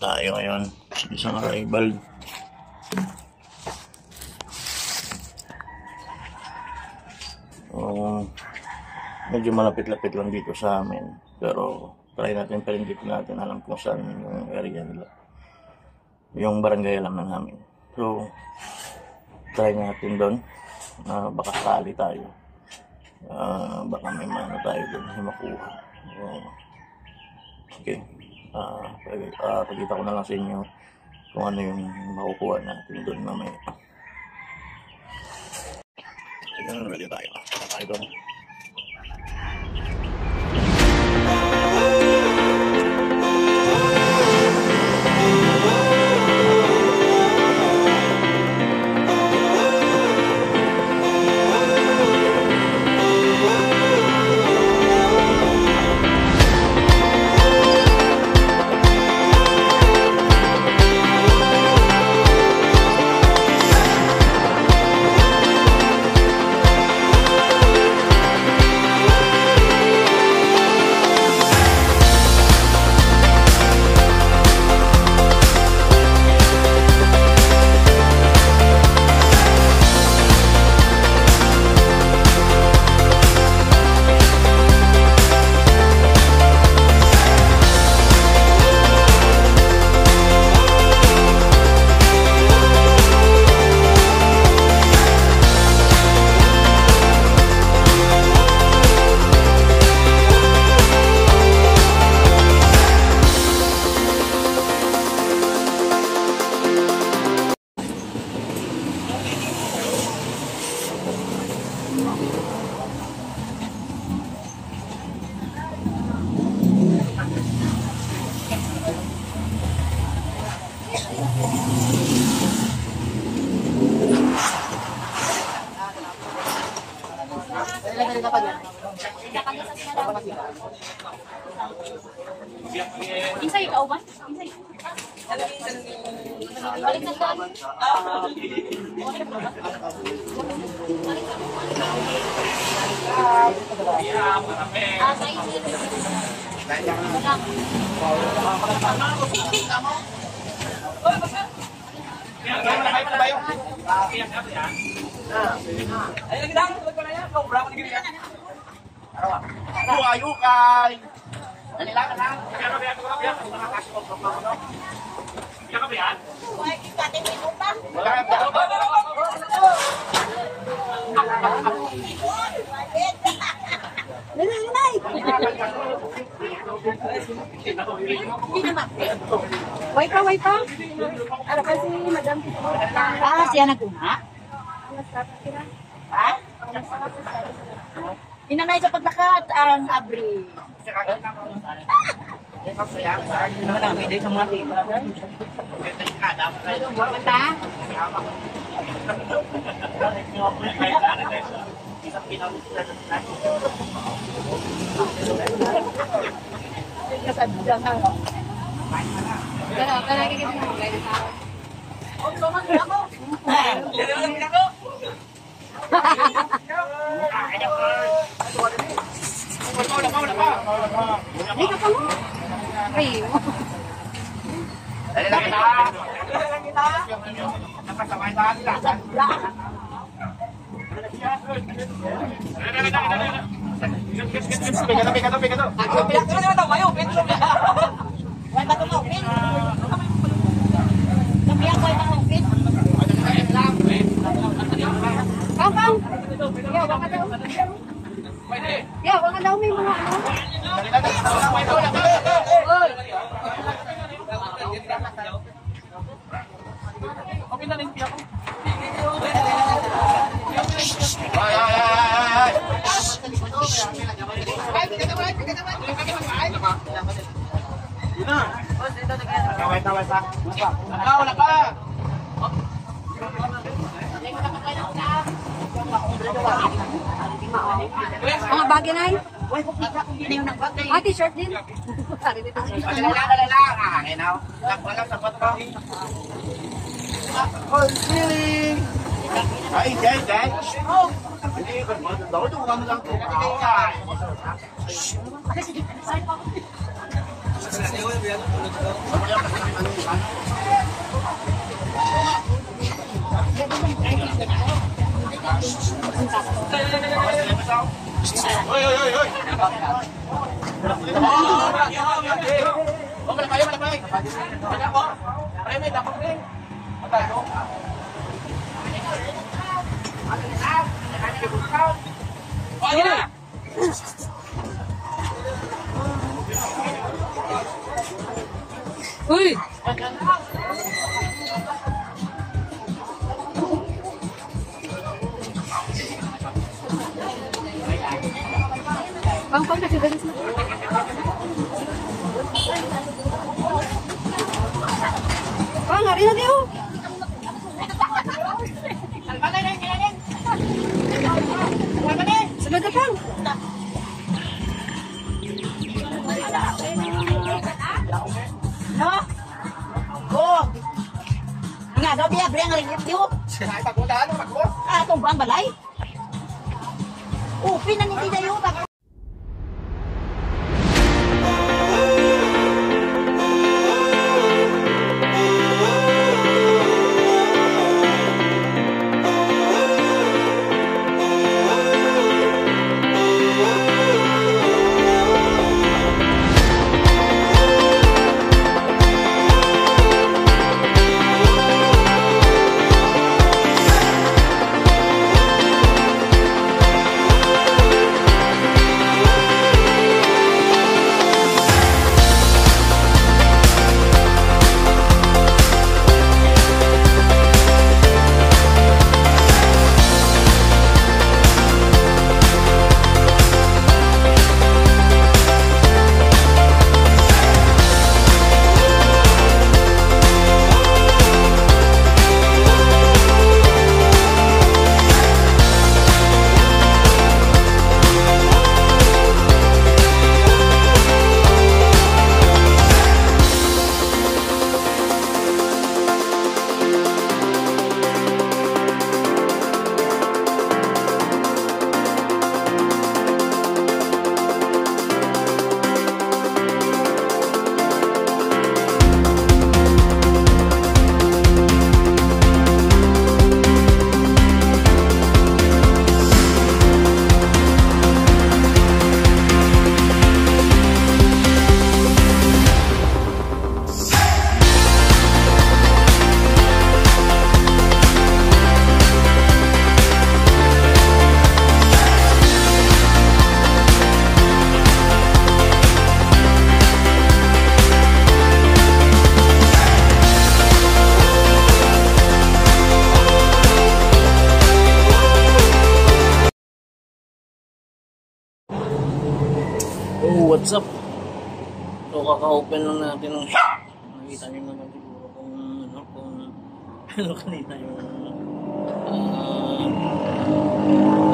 tayo ngayon. Isang arrival. Medyo malapit-lapit lang dito sa amin. Pero try natin pa rin dito natin alam kung saan yung area nila. Yung barangay alam na namin. So, try natin doon. Baka sali tayo. Baka may mana tayo doon na makuha. Okay. Pagkita ko na lang sa inyo kung ano yung makukuha natin doon mamaya. Sige na, ready tayo. Tayo doon. Insay ka uban? Insay. Balik na saan? Ayo kay. Way pa. Ano kasi madam? Siya naguna? Ha? Inanay sa paglakat ang abri. Dito ka mo. Ay. Dali lang kita. Napasamahin tayo nila. Pikat. Ya, baka daw may mga ano. Wala ka. Mga bagay na yun. T-shirt din. Dali lang. Sapat ko. Oh, feeling. Ay, dai. Hindi ko daw lang ko. Hoy, hoy, hoy, hoy. Oh, malapay, malapay. Wala ko. Pare, may dapat rin. Matalo. Oh, ayun na. Uy! Pang kasi galis na. Pang, hari na diyo. Sunod na pang. No? Oh. Nga daw dia bre nga rin diyo. Ay, pagpuntahan mo, pagbo. Ah, tong bang balay. Oh, pinan hindi dayo ba? Oh, what's up? So, kaka-open lang natin ng nakita nyo naman siguro kung ano kanina yung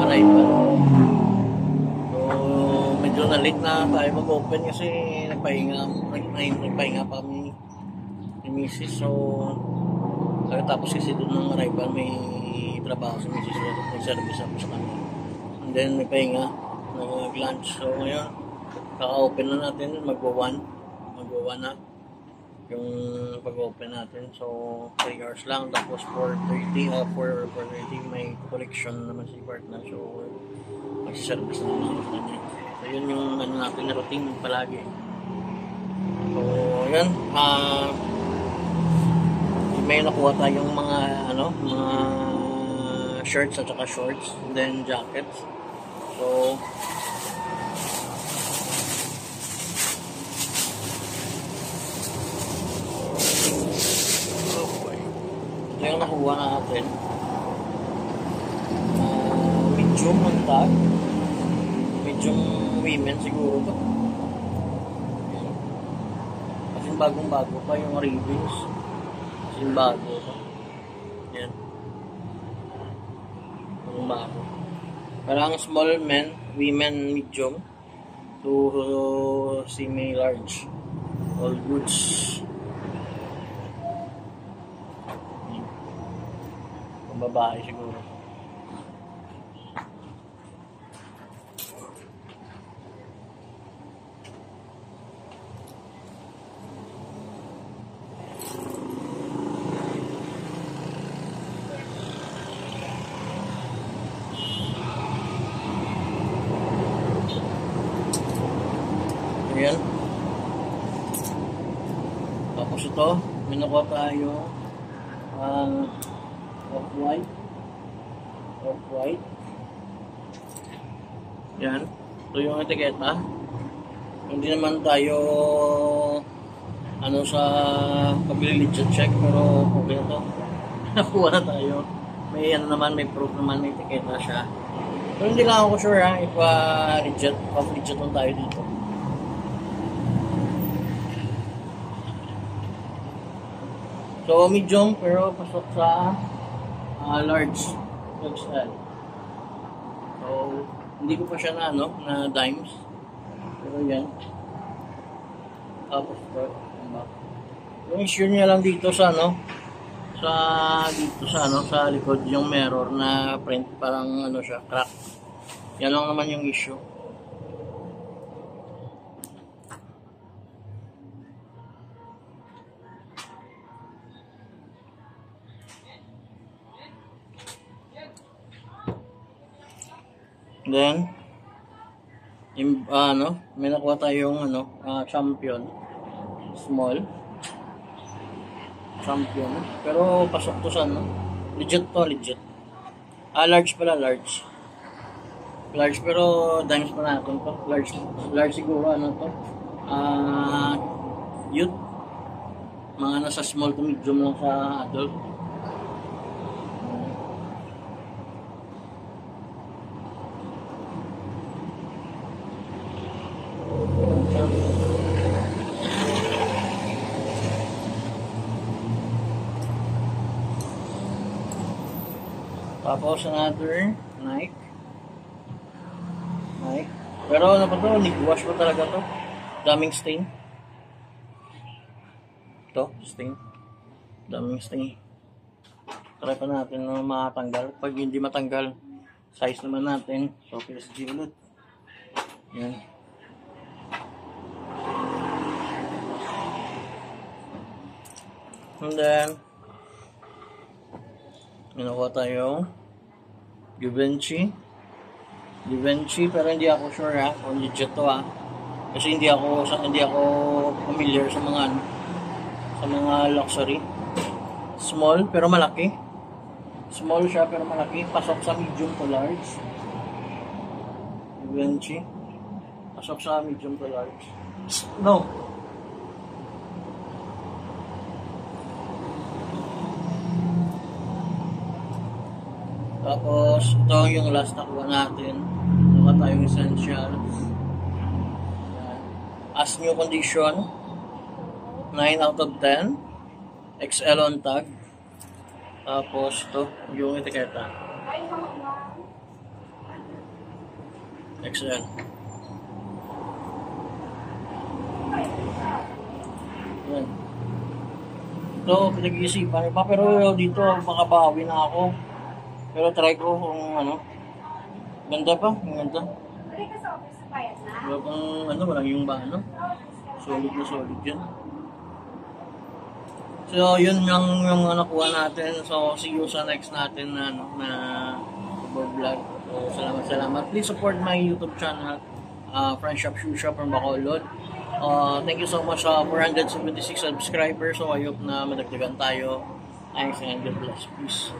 arrival. So, medyo na-late na tayo mag-open kasi nagpahinga pa kami ni Mrs. So, tapos kasi doon ng arrival may trabaho si Mrs. So, may service ako sa kanya. And then may pahinga, nag-lunch. So, ngayon, kaka-open na natin, magwa-1 na yung pag-open natin. So 3 hours lang, tapos 4:30 may collection naman si partner. So mag-service na naman sa kanya. So yun yung ano natin na routine palagi. So yun, may nakuha tayong mga mga shirts at saka shorts, and then jackets. So ito yung nakuha natin. Medium ang tag. Medium women siguro to. Kasi bagong-bago pa yung reviews. Kasi bago to. Yan. Bagong-bago. Parang small men, women medium to semi-large. All goods. Babae siguro. Ayan. Tapos ito, may nakuha tayo off-white. Off-white. Yan. Ito yung etiketa. Hindi naman tayo sa pag-legit check, pero okay na to. Nakuha na tayo. May may proof naman, may etiketa siya. Pero hindi lang ako sure if legit lang tayo dito. So medium pero pasok sa large XL. So hindi ko pa siya na dimes. Pero yan. Tapos ito, yung issue niya lang dito sa sa likod yung mirror na print, parang siya, crack. Yan lang naman yung issue. Then may nakuha tayong champion small champion, pero pasok to sa legit. Large pala, large pero dimes pa natin to. Large siguro to youth, mga nasa small to medium lang sa adult. Tapos another Nike. Pero pa to, nigwash pa talaga to. Daming stain. Ito, stain. Daming stain. Try pa natin na matanggal. Pag hindi matanggal, size naman natin. So, PSG ulit. Yan. And then, nakuha tayo Givenchy, pero hindi ako sure kung legit to kasi hindi ako familiar sa mga luxury. Small pero malaki. Small siya pero malaki. Pasok sa medium to large. Givenchy. Pasok sa medium to large. No. Tapos, ito yung last na kuha natin. Nakuha tayong essentials. As new condition, 9 out of 10. XL on tag. Tapos, ito yung etiketa. XL. Yan. Ito, pinag-iisipan pa. Pero dito, makabawi na ako. Pero try ko kung ganda pa, ganda. Wala pang walang yung solid na solid yan. So yun yung nakuha natin. So see you sa next natin na vlog. So salamat. Please support my YouTube channel, Friend Shop Shoe Shop from Bacolod. Thank you so much sa 476 subscribers. So I hope na madagdagan tayo. Thanks and God bless. Peace.